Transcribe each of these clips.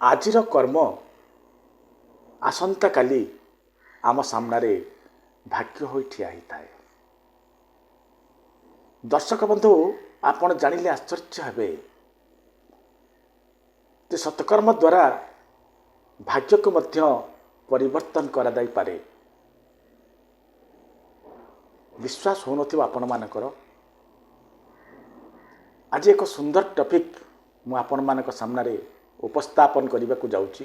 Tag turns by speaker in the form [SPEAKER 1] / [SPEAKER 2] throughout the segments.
[SPEAKER 1] ଆଜିର କର୍ମ ଆସନ୍ତାକାଲି ଆମ ସାମ୍ନାରେ ଭାଗ୍ୟ ହୋଇ ଠିଆ ହୋଇଥାଏ। ଦର୍ଶକ ବନ୍ଧୁ, ଆପଣ ଜାଣିଲେ ଆଶ୍ଚର୍ଯ୍ୟ ହେବେ ଯେ ସତ୍କର୍ମ ଦ୍ୱାରା ଭାଗ୍ୟକୁ ମଧ୍ୟ ପରିବର୍ତ୍ତନ କରାଯାଇପାରେ। ବିଶ୍ୱାସ ହେଉନଥିବ ଆପଣମାନଙ୍କର। ଆଜି ଏକ ସୁନ୍ଦର ଟପିକ୍ ମୁଁ ଆପଣମାନଙ୍କ ସାମ୍ନାରେ ଉପସ୍ଥାପନ କରିବାକୁ ଯାଉଛି।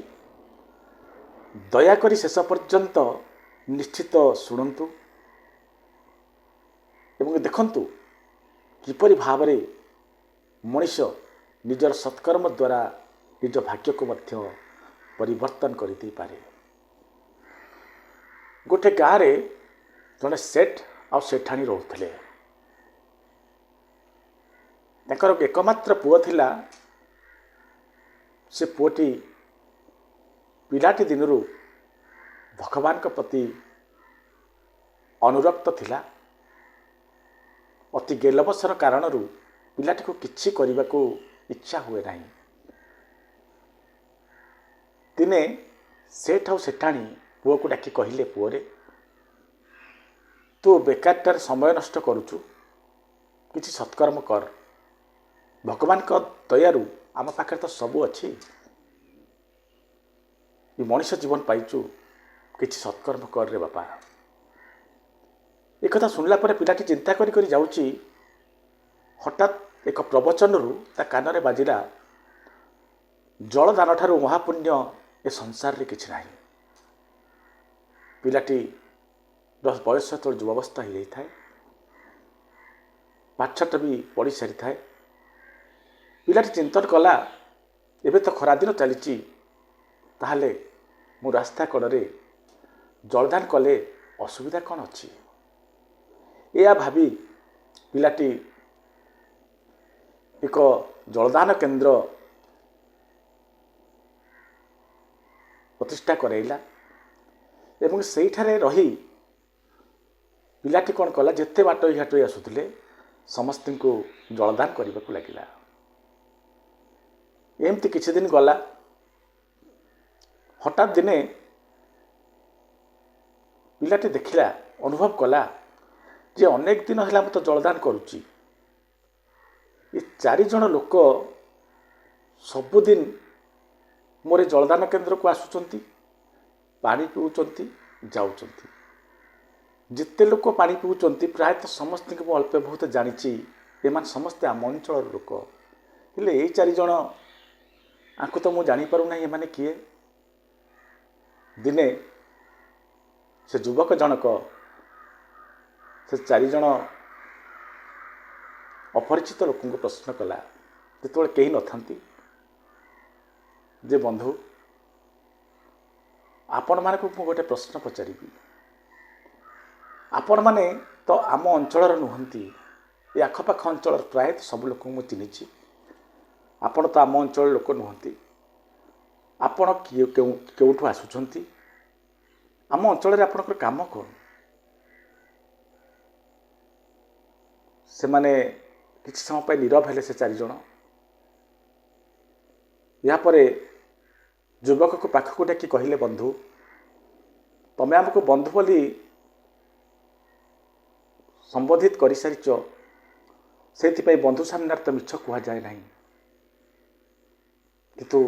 [SPEAKER 1] ଦୟାକରି ଶେଷ ପର୍ଯ୍ୟନ୍ତ ନିଶ୍ଚିତ ଶୁଣନ୍ତୁ ଏବଂ ଦେଖନ୍ତୁ କିପରି ଭାବରେ ମଣିଷ ନିଜର ସତ୍କର୍ମ ଦ୍ୱାରା ନିଜ ଭାଗ୍ୟକୁ ମଧ୍ୟ ପରିବର୍ତ୍ତନ କରିଦେଇପାରେ। ଗୋଟେ ଗାଁରେ ଜଣେ ସେଠ ଆଉ ସେଠାଣୀ ରହୁଥିଲେ। ତାଙ୍କର ଏକମାତ୍ର ପୁଅ ଥିଲା। ସେ ପୁଅଟି ପିଲାଟି ଦିନରୁ ଭଗବାନଙ୍କ ପ୍ରତି ଅନୁରକ୍ତ ଥିଲା। ଅତି ଗେଲବସର କାରଣରୁ ପିଲାଟିକୁ କିଛି କରିବାକୁ ଇଚ୍ଛା ହୁଏ ନାହିଁ। ଦିନେ ସେଠ ଆଉ ସେଠାଣୀ ପୁଅକୁ ଡାକି କହିଲେ, ପୁଅରେ, ତୁ ବେକାରଟାରେ ସମୟ ନଷ୍ଟ କରୁଛୁ, କିଛି ସତ୍କର୍ମ କର। ଭଗବାନଙ୍କ ଦୟାରୁ ଆମ ପାଖରେ ତ ସବୁ ଅଛି। ଏ ମଣିଷ ଜୀବନ ପାଇଛୁ, କିଛି ସତ୍କର୍ମ କରରେ ବାପା। ଏକଥା ଶୁଣିଲା ପରେ ପିଲାଟି ଚିନ୍ତା କରି କରି ଯାଉଛି। ହଠାତ୍ ଏକ ପ୍ରବଚନରୁ ତା କାନରେ ବାଜିଲା, ଜଳଦାନ ଠାରୁ ମହାପୁଣ୍ୟ ଏ ସଂସାରରେ କିଛି ନାହିଁ। ପିଲାଟି ବୟସ ଯେତେବେଳେ ଯୁବାବସ୍ଥା ହୋଇଯାଇଥାଏ, ପାଠଶାଠ ବି ପଢ଼ି ସାରିଥାଏ, ପିଲାଟି ଚିନ୍ତନ କଲା, ଏବେ ତ ଖରାଦିନ ଚାଲିଛି, ତାହେଲେ ମୁଁ ରାସ୍ତା କଡ଼ରେ ଜଳଦାନ କଲେ ଅସୁବିଧା କ'ଣ ଅଛି? ଏହା ଭାବି ପିଲାଟି ଏକ ଜଳଦାନ କେନ୍ଦ୍ର ପ୍ରତିଷ୍ଠା କରାଇଲା ଏବଂ ସେଇଠାରେ ରହି ପିଲାଟି କ'ଣ କଲା, ଯେତେ ବାଟୋଇ ଘାଟୋଇ ଆସୁଥିଲେ ସମସ୍ତଙ୍କୁ ଜଳଦାନ କରିବାକୁ ଲାଗିଲା। ଏମିତି କିଛି ଦିନ ଗଲା। ହଠାତ୍ ଦିନେ ପିଲାଟି ଦେଖିଲା, ଅନୁଭବ କଲା ଯେ ଅନେକ ଦିନ ହେଲା ମୁଁ ତ ଜଳଦାନ କରୁଛି, ଏ 4 ଜଣ ଲୋକ ସବୁଦିନ ମୋର ଜଳଦାନ କେନ୍ଦ୍ରକୁ ଆସୁଛନ୍ତି, ପାଣି ପିଉଛନ୍ତି, ଯାଉଛନ୍ତି। ଯେତେ ଲୋକ ପାଣି ପିଉଛନ୍ତି ପ୍ରାୟତଃ ସମସ୍ତଙ୍କୁ ମୁଁ ଅଳ୍ପ ବହୁତ ଜାଣିଛି, ଏମାନେ ସମସ୍ତେ ଆମ ଅଞ୍ଚଳର ଲୋକ। ହେଲେ ଏଇ 4 ଜଣ ଆଙ୍କୁ ତ ମୁଁ ଜାଣିପାରୁନାହିଁ, ଏମାନେ କିଏ? ଦିନେ ସେ ଯୁବକ ଜଣକ ସେ 4 ଜଣ ଅପରିଚିତ ଲୋକଙ୍କୁ ପ୍ରଶ୍ନ କଲା, ଯେତେବେଳେ କେହି ନଥାନ୍ତି, ଯେ ବନ୍ଧୁ, ଆପଣମାନଙ୍କୁ ମୁଁ ଗୋଟେ ପ୍ରଶ୍ନ ପଚାରିବି। ଆପଣମାନେ ତ ଆମ ଅଞ୍ଚଳର ନୁହନ୍ତି, ଏ ଆଖପାଖ ଅଞ୍ଚଳର ପ୍ରାୟତଃ ସବୁ ଲୋକଙ୍କୁ ମୁଁ ଚିହ୍ନିଛି। ଆପଣ ତ ଆମ ଅଞ୍ଚଳର ଲୋକ ନୁହନ୍ତି। ଆପଣ କେଉଁଠୁ ଆସୁଛନ୍ତି? ଆମ ଅଞ୍ଚଳରେ ଆପଣଙ୍କର କାମ କ'ଣ? ସେମାନେ କିଛି ସମୟ ପାଇଁ ନୀରବ ହେଲେ ସେ 4 ଜଣ। ଏହାପରେ ଯୁବକକୁ ପାଖକୁ ଡାକି କହିଲେ, ବନ୍ଧୁ, ତମେ ଆମକୁ ବନ୍ଧୁ ବୋଲି ସମ୍ବୋଧିତ କରିସାରିଛ, ସେଇଥିପାଇଁ ବନ୍ଧୁ ସାମ୍ନାରେ ତ ମିଛ କୁହାଯାଏ ନାହିଁ। କିନ୍ତୁ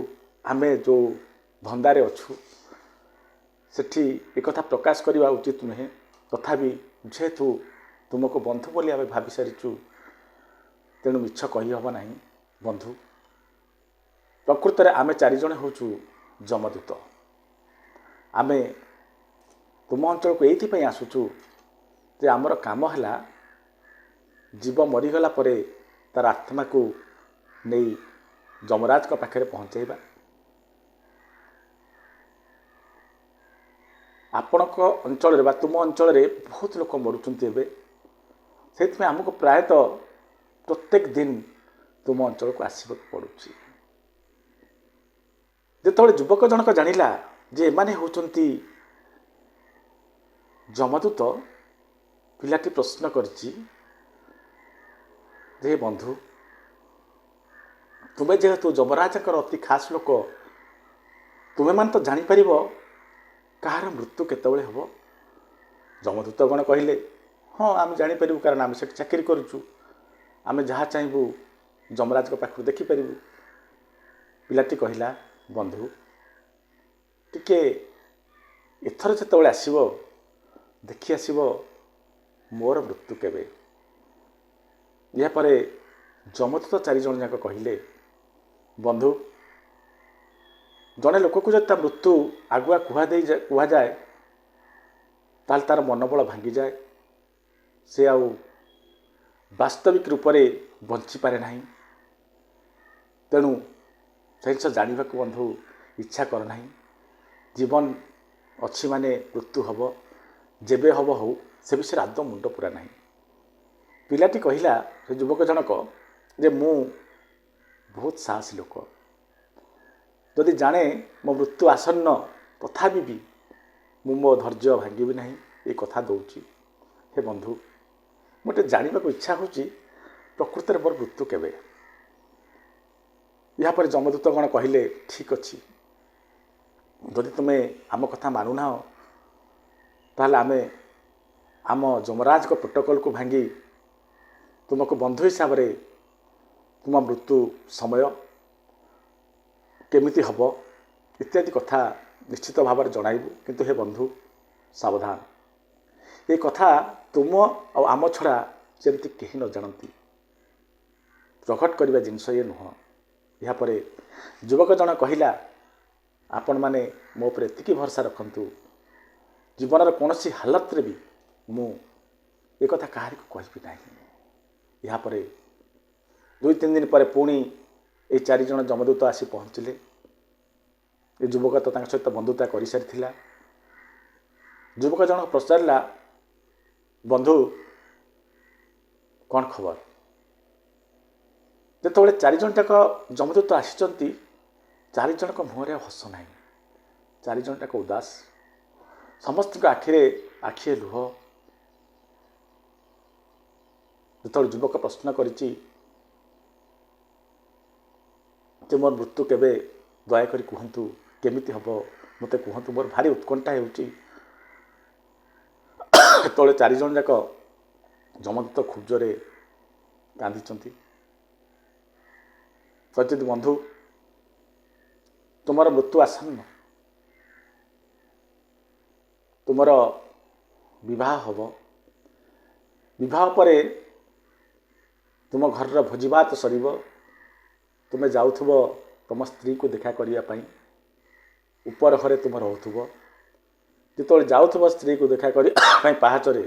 [SPEAKER 1] ଆମେ ଯେଉଁ ଧନ୍ଦାରେ ଅଛୁ ସେଠି ଏକଥା ପ୍ରକାଶ କରିବା ଉଚିତ ନୁହେଁ। ତଥାପି ଯେହେତୁ ତୁମକୁ ବନ୍ଧୁ ବୋଲି ଆମେ ଭାବି ସାରିଛୁ, ତେଣୁ ମିଛ କହିହେବ ନାହିଁ। ବନ୍ଧୁ, ପ୍ରକୃତରେ ଆମେ 4 ଜଣ ହେଉଛୁ ଯମଦୂତ। ଆମେ ତୁମ ଅଞ୍ଚଳକୁ ଏଇଥିପାଇଁ ଆସୁଛୁ ଯେ ଆମର କାମ ହେଲା ଜୀବ ମରିଗଲା ପରେ ତାର ଆତ୍ମାକୁ ନେଇ ଯମରାଜଙ୍କ ପାଖରେ ପହଞ୍ଚାଇବା। ଆପଣଙ୍କ ଅଞ୍ଚଳରେ ବା ତୁମ ଅଞ୍ଚଳରେ ବହୁତ ଲୋକ ମରୁଛନ୍ତି ଏବେ, ସେଇଥିପାଇଁ ଆମକୁ ପ୍ରାୟତଃ ପ୍ରତ୍ୟେକ ଦିନ ତୁମ ଅଞ୍ଚଳକୁ ଆସିବାକୁ ପଡ଼ୁଛି। ଯେତେବେଳେ ଯୁବକ ଜଣକ ଜାଣିଲା ଯେ ଏମାନେ ହେଉଛନ୍ତି ଯମଦୂତ, ପିଲାଟି ପ୍ରଶ୍ନ କରିଛି, ଯେ ବନ୍ଧୁ, ତୁମେ ଯେହେତୁ ଯମରାଜଙ୍କର ଅତି ଖାସ୍ ଲୋକ, ତୁମେମାନେ ତ ଜାଣିପାରିବ କାହାର ମୃତ୍ୟୁ କେତେବେଳେ ହେବ। ଯମଦୂତଗଣ କହିଲେ, ହଁ ଆମେ ଜାଣିପାରିବୁ, କାରଣ ଆମେ ସେଠି ଚାକିରି କରୁଛୁ, ଆମେ ଯାହା ଚାହିଁବୁ ଯମରାଜଙ୍କ ପାଖରୁ ଦେଖିପାରିବୁ। ପିଲାଟି କହିଲା, ବନ୍ଧୁ ଟିକେ ଏଥର ଯେତେବେଳେ ଆସିବ ଦେଖି ଆସିବ ମୋର ମୃତ୍ୟୁ କେବେ। ଏହାପରେ ଯମଦୂତ 4 ଜଣ ଯାକ କହିଲେ, ବନ୍ଧୁ ଜଣେ ଲୋକକୁ ଯଦି ତା ମୃତ୍ୟୁ ଆଗୁଆ କୁହାଯାଏ ତାହେଲେ ତାର ମନୋବଳ ଭାଙ୍ଗିଯାଏ, ସେ ଆଉ ବାସ୍ତବିକ ରୂପରେ ବଞ୍ଚିପାରେ ନାହିଁ। ତେଣୁ ସେ ଜିନିଷ ଜାଣିବାକୁ ବନ୍ଧୁ ଇଚ୍ଛା କର ନାହିଁ। ଜୀବନ ଅଛି ମାନେ ମୃତ୍ୟୁ ହେବ, ଯେବେ ହେବ ହଉ, ସେ ବିଷୟରେ ଆଦୌ ମୁଣ୍ଡ ପୁରା ନାହିଁ। ପିଲାଟି କହିଲା, ସେ ଯୁବକ ଜଣକ, ଯେ ମୁଁ ବହୁତ ସାହସୀ ଲୋକ, ଯଦି ଜାଣେ ମୋ ମୃତ୍ୟୁ ଆସନ୍ନ ତଥାପି ବି ମୁଁ ମୋ ଧୈର୍ଯ୍ୟ ଭାଙ୍ଗିବି ନାହିଁ, ଏ କଥା ଦେଉଛି। ହେ ବନ୍ଧୁ ମୋତେ ଜାଣିବାକୁ ଇଚ୍ଛା ହେଉଛି ପ୍ରକୃତରେ ମୋର ମୃତ୍ୟୁ କେବେ। ଏହାପରେ ଯମଦୂତଗଣ କହିଲେ, ଠିକ୍ ଅଛି, ଯଦି ତୁମେ ଆମ କଥା ମାନୁନାହ ତାହେଲେ ଆମେ ଆମ ଯମରାଜଙ୍କ ପ୍ରୋଟୋକଲକୁ ଭାଙ୍ଗି ତୁମକୁ ବନ୍ଧୁ ହିସାବରେ ତୁମ ମୃତ୍ୟୁ ସମୟ କେମିତି ହେବ ଇତ୍ୟାଦି କଥା ନିଶ୍ଚିତ ଭାବରେ ଜଣାଇବୁ। କିନ୍ତୁ ହେ ବନ୍ଧୁ ସାବଧାନ, ଏ କଥା ତୁମ ଆଉ ଆମ ଛଡ଼ା ଯେମିତି କେହି ନ ଜାଣନ୍ତି, ପ୍ରକଟ କରିବା ଜିନିଷ ଇଏ ନୁହଁ। ଏହାପରେ ଯୁବକ ଜଣ କହିଲା, ଆପଣମାନେ ମୋ ଉପରେ ଏତିକି ଭରସା ରଖନ୍ତୁ, ଜୀବନର କୌଣସି ହାଲତରେ ବି ମୁଁ ଏକଥା କାହାରିକୁ କହିବି ନାହିଁ। ଏହାପରେ 2-3 ଦିନ ପରେ ପୁଣି এই 4 ଜଣ ଯମଦୂତ ଆସି ପହଞ୍ଚିଲେ। ଏ ଯୁବକ ତ ତାଙ୍କ ସହିତ ବନ୍ଧୁତା କରିସାରିଥିଲା। ଯୁବକ ଜଣକ ପଚାରିଲା, ବନ୍ଧୁ କ'ଣ ଖବର? ଯେତେବେଳେ 4 ଜଣ ଯାକ ଯମଦୂତ ଆସିଛନ୍ତି, 4 ଜଣଙ୍କ ମୁହଁରେ ହସ ନାହିଁ, 4 ଜଣ ଯାକ ଉଦାସ, ସମସ୍ତଙ୍କ ଆଖିରେ ଲୁହ। ଯେତେବେଳେ ଯୁବକ ପ୍ରଶ୍ନ କରିଛି ଯେ ମୋର ମୃତ୍ୟୁ କେବେ, ଦୟାକରି କୁହନ୍ତୁ, କେମିତି ହେବ ମୋତେ କୁହନ୍ତୁ, ମୋର ଭାରି ଉତ୍କଣ୍ଠା ହେଉଛି। ସେତେବେଳେ 4 ଜଣ ଯାକ ଯମଦୂତ ଖୁବ୍ ଜୋରେ କାନ୍ଦିଛନ୍ତି। କହିଛନ୍ତି, ବନ୍ଧୁ ତୁମର ମୃତ୍ୟୁ ଆସନ୍ନ, ତୁମର ବିବାହ ହେବ, ବିବାହ ପରେ ତୁମ ଘରର ଭୋଜିଭାତ ସରିବ, ତୁମେ ଯାଉଥିବ ତୁମ ସ୍ତ୍ରୀକୁ ଦେଖା କରିବା ପାଇଁ, ଉପର ଘରେ ତୁମ ରହୁଥିବ। ଯେତେବେଳେ ଯାଉଥିବ ସ୍ତ୍ରୀକୁ ଦେଖା କରିବା ପାଇଁ ପାହାଚରେ,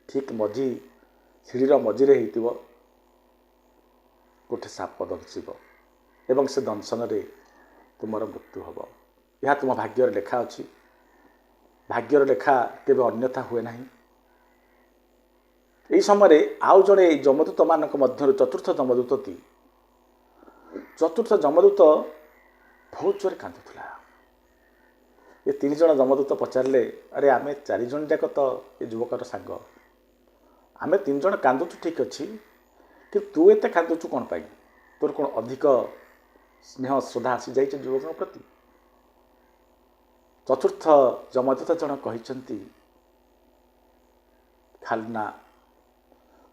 [SPEAKER 1] ଠିକ୍ ସିଡ଼ିର ମଝିରେ ହେଇଥିବ ଗୋଟେ ସାପ ଦଂଶିବ ଏବଂ ସେ ଦଂଶନରେ ତୁମର ମୃତ୍ୟୁ ହେବ। ଏହା ତୁମ ଭାଗ୍ୟର ଲେଖା ଅଛି। ଭାଗ୍ୟର ଲେଖା କେବେ ଅନ୍ୟଥା ହୁଏ ନାହିଁ। ଏହି ସମୟରେ ଆଉ ଜଣେ ଏଇ ଯମଦୂତମାନଙ୍କ ମଧ୍ୟରୁ ଚତୁର୍ଥ ଯମଦୂତ ବହୁତ ଜୋରେ କାନ୍ଦୁଥିଲା। ଏ 3 ଜଣ ଯମଦୂତ ପଚାରିଲେ, ଆରେ ଆମେ 4 ଜଣ ଯାକ ତ ଏ ଯୁବକର ସାଙ୍ଗ, ଆମେ 3 ଜଣ କାନ୍ଦୁଛୁ ଠିକ୍ ଅଛି, କିନ୍ତୁ ତୁ ଏତେ କାନ୍ଦୁଛୁ କ'ଣ ପାଇଁ? ତୋର କ'ଣ ଅଧିକ ସ୍ନେହ ଶ୍ରଦ୍ଧା ଆସିଯାଇଛି ଯୁବକଙ୍କ ପ୍ରତି? ଚତୁର୍ଥ ଯମଦୂତ ଜଣ କହିଛନ୍ତି, ଖାଲି ନା,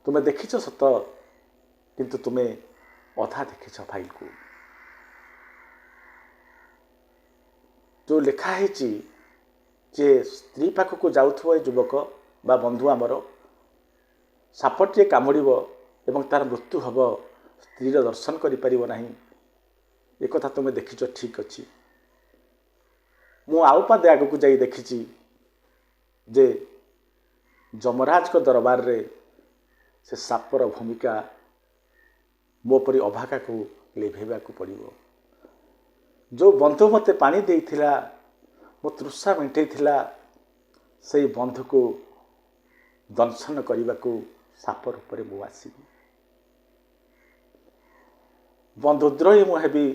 [SPEAKER 1] ତୁମେ ଦେଖିଛ ସତ, କିନ୍ତୁ ତୁମେ ଅଧା ଦେଖିଛ ଫାଇଲକୁ। ଯେଉଁ ଲେଖା ହେଇଛି ଯେ ସ୍ତ୍ରୀ ପାଖକୁ ଯାଉଥିବ ଏ ଯୁବକ ବା ବନ୍ଧୁ ଆମର, ସାପଟିଏ କାମୁଡ଼ିବ ଏବଂ ତାର ମୃତ୍ୟୁ ହେବ, ସ୍ତ୍ରୀର ଦର୍ଶନ କରିପାରିବ ନାହିଁ, ଏକଥା ତୁମେ ଦେଖିଛ ଠିକ୍ ଅଛି। ମୁଁ ଆଉ ପାଦେ ଆଗକୁ ଯାଇ ଦେଖିଛି ଯେ ଯମରାଜଙ୍କ ଦରବାରରେ ସେ ସାପର ଭୂମିକା ମୋ ପରି ଅଭାଗାକୁ ଲିଭେଇବାକୁ ପଡ଼ିବ। ଯେଉଁ ବନ୍ଧୁ ମୋତେ ପାଣି ଦେଇଥିଲା, ମୋ ତୃଷା ମେଣ୍ଟେଇଥିଲା, ସେଇ ବନ୍ଧୁକୁ ଦଂଶନ କରିବାକୁ ସାପ ରୂପରେ ମୁଁ ଆସିବି। ବନ୍ଧୁଦ୍ରୋହୀ ମୁଁ ହେବି,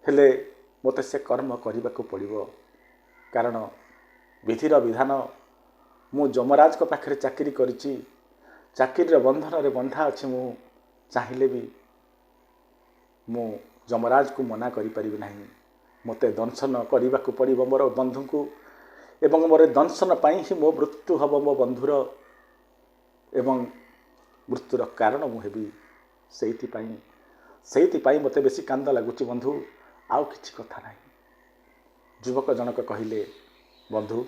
[SPEAKER 1] ହେଲେ ମୋତେ ସେ କର୍ମ କରିବାକୁ ପଡ଼ିବ, କାରଣ ବିଧିର ବିଧାନ, ମୁଁ ଯମରାଜଙ୍କ ପାଖରେ ଚାକିରି କରିଛି, ଚାକିରିର ବନ୍ଧନରେ ବନ୍ଧା ଅଛି। ମୁଁ ଚାହିଁଲେ ବି ମୁଁ ଯମରାଜକୁ ମନା କରିପାରିବି ନାହିଁ ମୋତେ ଦଂଶନ କରିବାକୁ ପଡ଼ିବ ମୋର ବନ୍ଧୁଙ୍କୁ ଏବଂ ମୋର ଦଂଶନ ପାଇଁ ହିଁ ମୋ ମୃତ୍ୟୁ ହେବ ମୋ ବନ୍ଧୁର ଏବଂ ମୃତ୍ୟୁର କାରଣ ମୁଁ ହେବି। ସେଇଥିପାଇଁ ମୋତେ ବେଶୀ କାନ୍ଦ ଲାଗୁଛି ବନ୍ଧୁ, ଆଉ କିଛି କଥା ନାହିଁ। ଯୁବକ ଜଣକ କହିଲେ, ବନ୍ଧୁ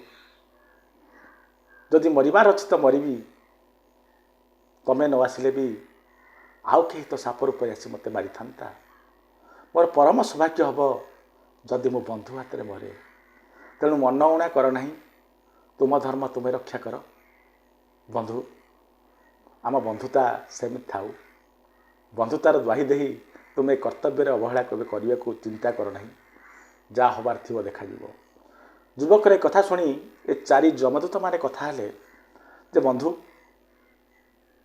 [SPEAKER 1] ଯଦି ମରିବାର ଅଛି ତ ମରିବି, ତମେ ନ ଆସିଲେ ବି ଆଉ କେହି ତ ସାପ ରୂପରେ ଆସି ମୋତେ ମାରିଥାନ୍ତା। ମୋର ପରମ ସୌଭାଗ୍ୟ ହେବ ଯଦି ମୋ ବନ୍ଧୁ ହାତରେ ମରେ। ତେଣୁ ମନ ଊଣା କର ନାହିଁ, ତୁମ ଧର୍ମ ତୁମେ ରକ୍ଷା କର। ବନ୍ଧୁ ଆମ ବନ୍ଧୁତା ସେମିତି ଥାଉ। ବନ୍ଧୁତାର ଦ୍ୱାହି ଦେଇ ତୁମେ କର୍ତ୍ତବ୍ୟରେ ଅବହେଳା କେବେ କରିବାକୁ ଚିନ୍ତା କର ନାହିଁ। ଯାହା ହେବାର ଥିବ ଦେଖାଯିବ। ଯୁବକର ଏ କଥା ଶୁଣି ଏ 4 ଯମଦୂତମାନେ କଥା ହେଲେ ଯେ ବନ୍ଧୁ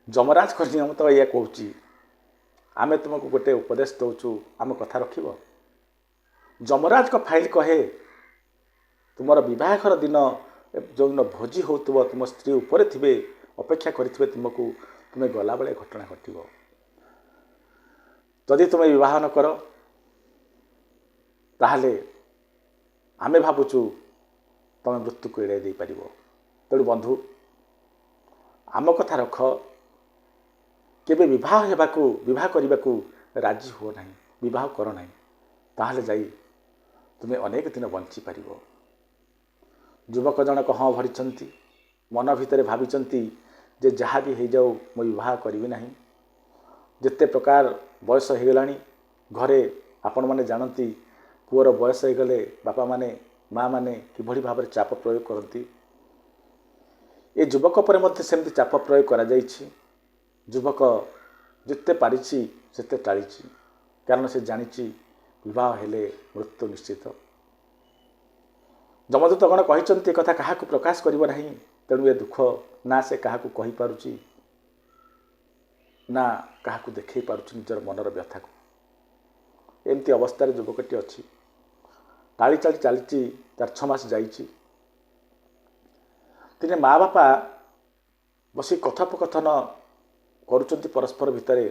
[SPEAKER 1] ଯମରାଜଙ୍କ ନିୟମ ତ ଏଇଆ କହୁଛି, ଆମେ ତୁମକୁ ଗୋଟେ ଉପଦେଶ ଦେଉଛୁ, ଆମ କଥା ରଖିବ। ଯମରାଜଙ୍କ ଫାଇଲ କହେ ତୁମର ବିବାହର ଦିନ ଯେଉଁଦିନ ଭୋଜି ହେଉଥିବ ତୁମ ସ୍ତ୍ରୀ ଉପରେ ଥିବେ, ଅପେକ୍ଷା କରିଥିବେ ତୁମକୁ, ତୁମେ ଗଲାବେଳେ ଘଟଣା ଘଟିବ। ଯଦି ତୁମେ ବିବାହ ନ କର ତାହେଲେ ଆମେ ଭାବୁଛୁ ତୁମେ ମୃତ୍ୟୁକୁ ଏଡ଼ାଇ ଦେଇପାରିବ। ତେଣୁ ବନ୍ଧୁ ଆମ କଥା ରଖ, କେବେ ବିବାହ କରିବାକୁ ରାଜି ହୁଅ ନାହିଁ, ବିବାହ କର ନାହିଁ। ତାହେଲେ ଯାଇ ତୁମେ ଅନେକ ଦିନ ବଞ୍ଚିପାରିବ। ଯୁବକ ଜଣକ ହଁ ଭରିଛନ୍ତି, ମନ ଭିତରେ ଭାବିଛନ୍ତି ଯେ ଯାହା ବି ହେଇଯାଉ ମୁଁ ବିବାହ କରିବି ନାହିଁ। ଯେତେ ପ୍ରକାର ବୟସ ହେଇଗଲାଣି, ଘରେ ଆପଣମାନେ ଜାଣନ୍ତି ପୁଅର ବୟସ ହେଇଗଲେ ବାପାମାନେ ମାଆମାନେ କିଭଳି ଭାବରେ ଚାପ ପ୍ରୟୋଗ କରନ୍ତି। ଏ ଯୁବକ ଉପରେ ମଧ୍ୟ ସେମିତି ଚାପ ପ୍ରୟୋଗ କରାଯାଇଛି। ଯୁବକ ଯେତେ ପାରିଛି ସେତେ ଟାଳିଛି, କାରଣ ସେ ଜାଣିଛି ବିବାହ ହେଲେ ମୃତ୍ୟୁ ନିଶ୍ଚିତ। ଯମଦୂତଗଣ କହିଛନ୍ତି ଏ କଥା କାହାକୁ ପ୍ରକାଶ କରିବ ନାହିଁ। ତେଣୁ ଏ ଦୁଃଖ ନା ସେ କାହାକୁ କହିପାରୁଛି ନା କାହାକୁ ଦେଖାଇ ପାରୁଛି ନିଜର ମନର ବ୍ୟଥାକୁ। ଏମିତି ଅବସ୍ଥାରେ ଯୁବକଟି ଅଛି। ଟାଳି ଚାଲିଛି, ତାର 6 ମାସ ଯାଇଛି। ଦିନେ ମା ବାପା ବସି କଥୋପକଥନ କରୁଛନ୍ତି ପରସ୍ପର ଭିତରେ।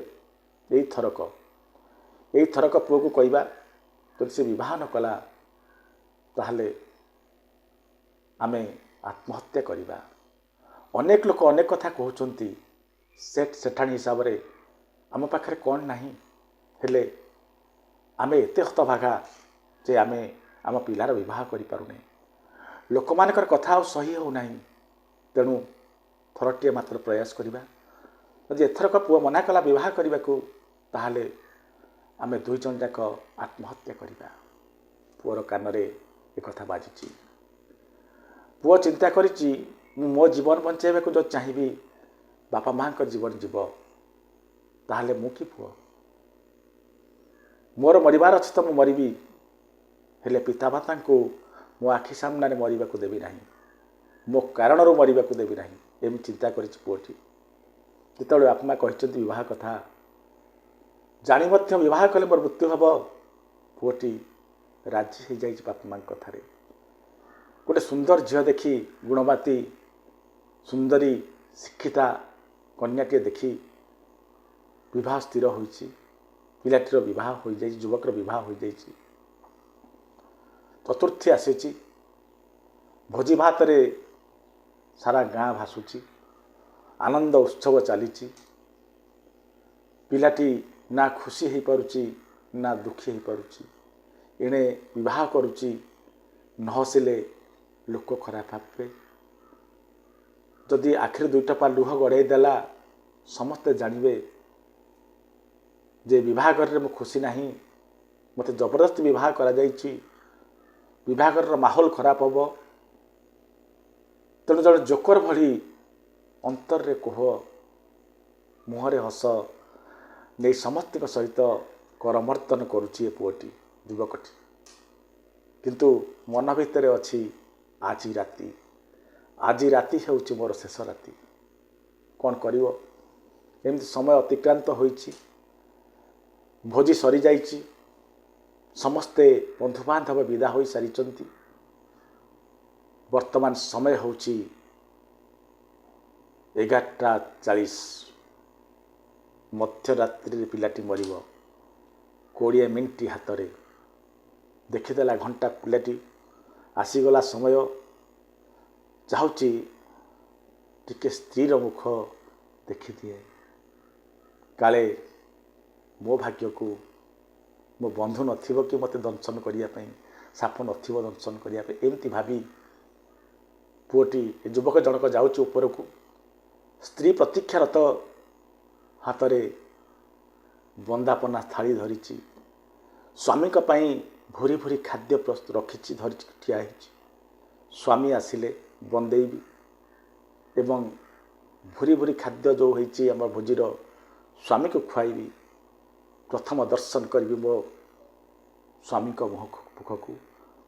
[SPEAKER 1] ଏଇଥରକ ପୁଅକୁ କହିବା ଯଦି ସେ ବିବାହ ନ କଲା ତାହେଲେ ଆମେ ଆତ୍ମହତ୍ୟା କରିବା। ଅନେକ ଲୋକ ଅନେକ କଥା କହୁଛନ୍ତି। ସେଠାଣି ହିସାବରେ ଆମ ପାଖରେ କ'ଣ ନାହିଁ, ହେଲେ ଆମେ ଏତେ ହତଭାଗା ଯେ ଆମେ ଆମ ପିଲାର ବିବାହ କରିପାରୁନେ। ଲୋକମାନଙ୍କର କଥା ଆଉ ସହି ହେଉନାହିଁ। ତେଣୁ ଥରଟିଏ ମାତ୍ର ପ୍ରୟାସ କରିବା। ଯଦି ଏଥରକ ପୁଅ ମନା କଲା ବିବାହ କରିବାକୁ ତାହେଲେ ଆମେ 2 ଜଣ ଯାକ ଆତ୍ମହତ୍ୟା କରିବା। ପୁଅର କାନରେ ଏ କଥା ବାଜିଛି। ପୁଅ ଚିନ୍ତା କରିଛି, ମୁଁ ମୋ ଜୀବନ ବଞ୍ଚାଇବାକୁ ଯଦି ଚାହିଁବି, ବାପା ମାଆଙ୍କ ଜୀବନ ଯିବ, ତାହେଲେ ମୁଁ କି ପୁଅ? ମୋର ମରିବାର ଅଛି ତ ମୁଁ ମରିବି, ହେଲେ ପିତାମାତାଙ୍କୁ ମୋ ଆଖି ସାମ୍ନାରେ ମରିବାକୁ ଦେବି ନାହିଁ, ମୋ କାରଣରୁ ମରିବାକୁ ଦେବି ନାହିଁ। ଏମିତି ଚିନ୍ତା କରିଛି ପୁଅଟି। ଯେତେବେଳେ ବାପା ମା କହିଛନ୍ତି ବିବାହ କଥା, ଜାଣି ମଧ୍ୟ ବିବାହ କଲେ ମୋର ମୃତ୍ୟୁ ହେବ, ପୁଅଟି ରାଜି ହୋଇଯାଇଛି ବାପା ମାଙ୍କ କଥାରେ। ଗୋଟେ ସୁନ୍ଦର ଝିଅ ଦେଖି, ଗୁଣବତୀ ସୁନ୍ଦରୀ ଶିକ୍ଷିତା କନ୍ୟାଟିଏ ଦେଖି ବିବାହ ସ୍ଥିର ହୋଇଛି। ପିଲାଟିର ବିବାହ ହୋଇଯାଇଛି, ଯୁବକର ବିବାହ ହୋଇଯାଇଛି। ଚତୁର୍ଥୀ ଆସିଛି। ଭୋଜି ଭାତରେ ସାରା ଗାଁ ଭାସୁଛି, ଆନନ୍ଦ ଉତ୍ସବ ଚାଲିଛି। ପିଲାଟି ନା ଖୁସି ହୋଇପାରୁଛି ନା ଦୁଃଖୀ ହୋଇପାରୁଛି। ଏଣେ ବିବାହ କରୁଛି, ନ ହସିଲେ ଲୋକ ଖରାପ ଭାବିବେ। ଯଦି ଆଖିରେ 2 ଟୋପା ଲୁହ ଗଡ଼େଇ ଦେଲା ସମସ୍ତେ ଜାଣିବେ ଯେ ବିବାହଘରରେ ମୁଁ ଖୁସି ନାହିଁ, ମୋତେ ଜବରଦସ୍ତି ବିବାହ କରାଯାଇଛି, ବିବାହଘରର ମାହୋଲ ଖରାପ ହେବ। ତେଣୁ ଜଣେ ଜୋକର ଭଳି ଅନ୍ତରରେ କୋହ, ମୁହଁରେ ହସ ନେଇ ସମସ୍ତଙ୍କ ସହିତ କରମର୍ଦ୍ଦନ କରୁଛି ଏ ପୁଅଟି, ଯୁବକଟି। କିନ୍ତୁ ମନ ଭିତରେ ଅଛି ଆଜି ରାତି ହେଉଛି ମୋର ଶେଷ ରାତି। କ'ଣ କରିବ? ଏମିତି ସମୟ ଅତିକ୍ରାନ୍ତ ହୋଇଛି। ଭୋଜି ସରିଯାଇଛି। ସମସ୍ତେ ବନ୍ଧୁବାନ୍ଧବ ବିଦା ହୋଇସାରିଛନ୍ତି। ବର୍ତ୍ତମାନ ସମୟ ହେଉଛି 11:40। ମଧ୍ୟରାତ୍ରିରେ ପିଲାଟି ମରିବ। 20 ମିନିଟ୍ ହାତରେ ଦେଖିଦେଲା ଘଣ୍ଟା ପିଲାଟି ଆସିଗଲା ସମୟ, ଚାହୁଁଛି ଟିକେ ସ୍ତ୍ରୀର ମୁଖ ଦେଖିଦିଏ, କାଳେ ମୋ ଭାଗ୍ୟକୁ ମୋ ବନ୍ଧୁ ନଥିବ କି ମୋତେ ଦଂଶନ କରିବା ପାଇଁ, ସାପ ନଥିବ ଦଂଶନ କରିବା ପାଇଁ। ଏମିତି ଭାବି ପୁଅଟି ଯୁବକ ଜଣକ ଯାଉଛି ଉପରକୁ। ସ୍ତ୍ରୀ ପ୍ରତୀକ୍ଷାରତ, ହାତରେ ବନ୍ଦାପନା ଥାଳି ଧରିଛି, ସ୍ୱାମୀଙ୍କ ପାଇଁ ଭୁରି ଭୁରି ଖାଦ୍ୟ ରଖିଛି, ଧରିଛି, ଠିଆ ହେଇଛି। ସ୍ୱାମୀ ଆସିଲେ ବନ୍ଦେଇବି ଏବଂ ଭୁରି ଭୁରି ଖାଦ୍ୟ ଯେଉଁ ହେଇଛି ଆମ ଭୋଜିର, ସ୍ୱାମୀକୁ ଖୁଆଇବି। ପ୍ରଥମ ଦର୍ଶନ କରିବି ମୋ ସ୍ୱାମୀଙ୍କ ମୁଖକୁ,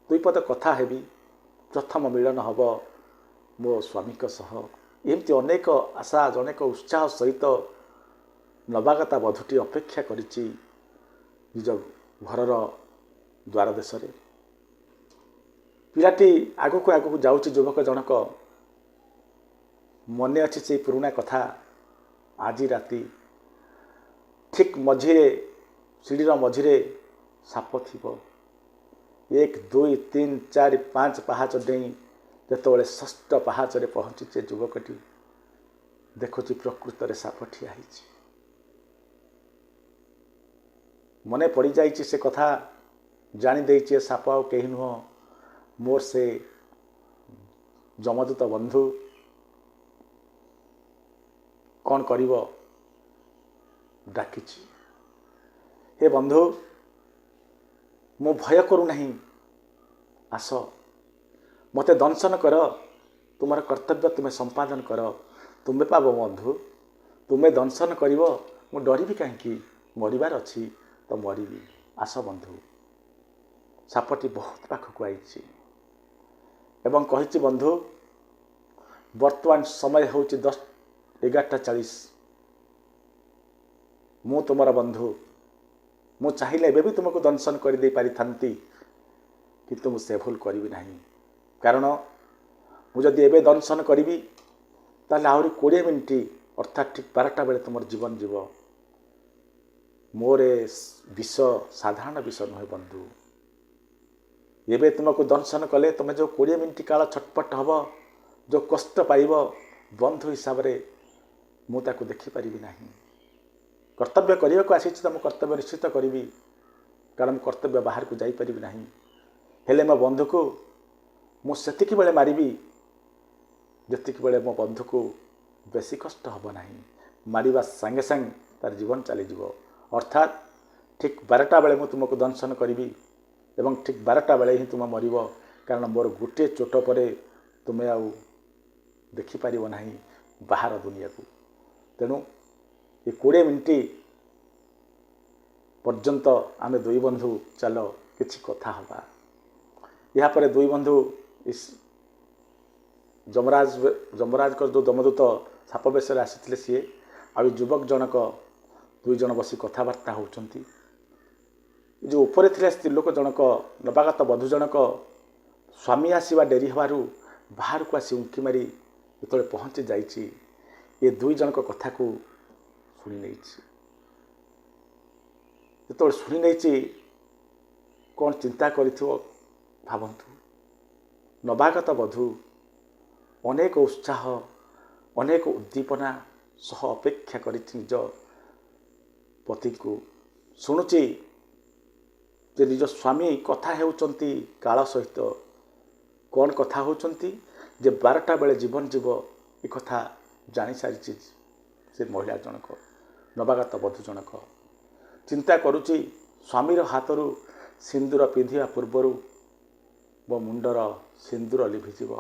[SPEAKER 1] ଦୁଇ ପଦ କଥା ହେବି, ପ୍ରଥମ ମିଳନ ହେବ ମୋ ସ୍ୱାମୀଙ୍କ ସହ। ଏମିତି ଅନେକ ଆଶା, ଅନେକ ଉତ୍ସାହ ସହିତ ନବାଗତା ବଧୂଟି ଅପେକ୍ଷା କରିଛି ନିଜ ଘରର ଦ୍ୱାର ଦେଶରେ। ପିଲାଟି ଆଗକୁ ଆଗକୁ ଯାଉଛି। ଯୁବକ ଜଣକ, ମନେ ଅଛି ସେଇ ପୁରୁଣା କଥା। ଆଜି ରାତି ଠିକ୍ ମଝିରେ, ସିଡ଼ିର ମଝିରେ ସାପ ଥିବ। 1 2 3 4 5 ପାହାଚ ଡେଇଁ ଯେତେବେଳେ 6ଠ ପାହାଚରେ ପହଞ୍ଚିଛି, ଯୁବକଟି ଦେଖୁଛି ପ୍ରକୃତରେ ସାପ ଠିଆ ହେଇଛି। ମନେ ପଡ଼ିଯାଇଛି ସେ କଥା, ଜାଣି ଦେଇଛି ଏ ସାପ ଆଉ କେହି ନୁହଁ, ମୋର ସେ ଯମଦୂତ ବନ୍ଧୁ। କ'ଣ କରିବ, ଡାକିଛି, ହେ ବନ୍ଧୁ, ମୁଁ ଭୟ କରୁନାହିଁ, ଆସ, ମୋତେ ଦଂଶନ କର, ତୁମର କର୍ତ୍ତବ୍ୟ ତୁମେ ସମ୍ପାଦନ କର। ତୁମେ ପାବ ବନ୍ଧୁ, ତୁମେ ଦଂଶନ କରିବ, ମୁଁ ଡରିବି କାହିଁକି? ମରିବାର ଅଛି ତ ମରିବି, ଆସ ବନ୍ଧୁ। ସାପଟି ବହୁତ ପାଖକୁ ଆଇଛି ଏବଂ କହିଛି, ବନ୍ଧୁ, ବର୍ତ୍ତମାନ ସମୟ ହେଉଛି 11:40। ମୁଁ ତୁମର ବନ୍ଧୁ, ମୁଁ ଚାହିଁଲେ ଏବେ ବି ତୁମକୁ ଦଂଶନ କରିଦେଇ ପାରିଥାନ୍ତି, କିନ୍ତୁ ମୁଁ ସେ ଭୁଲ କରିବି ନାହିଁ। କାରଣ ମୁଁ ଯଦି ଏବେ ଦଂଶନ କରିବି ତାହେଲେ ଆହୁରି 20 ମିନିଟ୍, ଅର୍ଥାତ୍ ଠିକ୍ 12ଟା ବେଳେ ତୁମର ଜୀବନ ଯିବ। ମୋର ବିଷ ସାଧାରଣ ବିଷ ନୁହେଁ ବନ୍ଧୁ। ଏବେ ତୁମକୁ ଦଂଶନ କଲେ ତୁମେ ଯେଉଁ 20 ମିନିଟ୍ କାଳ ଛଟପଟ ହେବ, ଯେଉଁ କଷ୍ଟ ପାଇବ, ବନ୍ଧୁ ହିସାବରେ ମୁଁ ତାକୁ ଦେଖିପାରିବି ନାହିଁ। କର୍ତ୍ତବ୍ୟ କରିବାକୁ ଆସିଛି ତ ମୁଁ କର୍ତ୍ତବ୍ୟ ନିଶ୍ଚିତ କରିବି, କାରଣ ମୁଁ କର୍ତ୍ତବ୍ୟ ବାହାରକୁ ଯାଇପାରିବି ନାହିଁ। ହେଲେ ମୋ ବନ୍ଧୁକୁ ମୁଁ ସେତିକି ବେଳେ ମାରିବି ଯେତିକି ବେଳେ ମୋ ବନ୍ଧୁକୁ ବେଶୀ କଷ୍ଟ ହେବ ନାହିଁ। ମାରିବା ସାଙ୍ଗେ ସାଙ୍ଗେ ତାର ଜୀବନ ଚାଲିଯିବ। ଅର୍ଥାତ୍ ଠିକ୍ 12ଟା ବେଳେ ମୁଁ ତୁମକୁ ଦଂଶନ କରିବି ଏବଂ ଠିକ୍ 12ଟା ବେଳେ ହିଁ ତୁମେ ମରିବ। କାରଣ ମୋର ଗୋଟିଏ ଚୋଟ ପରେ ତୁମେ ଆଉ ଦେଖିପାରିବ ନାହିଁ ବାହାର ଦୁନିଆକୁ। ତେଣୁ ଏ 20 ମିନିଟ୍ ପର୍ଯ୍ୟନ୍ତ ଆମେ ଦୁଇ ବନ୍ଧୁ ଚାଲ କିଛି କଥା ହେବା। ଏହାପରେ ଦୁଇ ବନ୍ଧୁ ଯମରାଜଙ୍କ ଯେଉଁ ଯମଦୂତ ସାପ ବେଶରେ ଆସିଥିଲେ ସିଏ ଆଉ ଯୁବକ ଜଣକ, ଦୁଇ ଜଣ ବସି କଥାବାର୍ତ୍ତା ହେଉଛନ୍ତି। ଯେଉଁ ଉପରେ ଥିଲେ ସ୍ତ୍ରୀ ଲୋକ ଜଣକ, ନବାଗତ ବଧୂ ଜଣକ, ସ୍ୱାମୀ ଆସିବା ଡେରି ହେବାରୁ ବାହାରକୁ ଆସି ଉଙ୍କି ମାରି ଯେତେବେଳେ ପହଞ୍ଚି ଯାଇଛି, ଏ ଦୁଇ ଜଣଙ୍କ କଥାକୁ ଶୁଣି ନେଇଛି। ଯେତେବେଳେ ଶୁଣି ନେଇଛି, କ'ଣ ଚିନ୍ତା କରିଥିବ ଭାବନ୍ତୁ। ନବାଗତ ବଧୂ ଅନେକ ଉତ୍ସାହ, ଅନେକ ଉଦ୍ଦୀପନା ସହ ଅପେକ୍ଷା କରିଛି ନିଜ ପତିକୁ। ଶୁଣୁଛି ଯେ ନିଜ ସ୍ୱାମୀ କଥା ହେଉଛନ୍ତି କାଳ ସହିତ। କ'ଣ କଥା ହେଉଛନ୍ତି? ଯେ 12ଟା ବେଳେ ଜୀବନ ଯିବ, ଏ କଥା ଜାଣିସାରିଛି ସେ ମହିଳା ଜଣକ, ନବାଗତ ବଧୂ ଜଣକ। ଚିନ୍ତା କରୁଛି, ସ୍ୱାମୀର ହାତରୁ ସିନ୍ଦୁର ପିନ୍ଧିବା ପୂର୍ବରୁ ମୋ ମୁଣ୍ଡର ସିନ୍ଦୁର ଲିଭିଯିବ।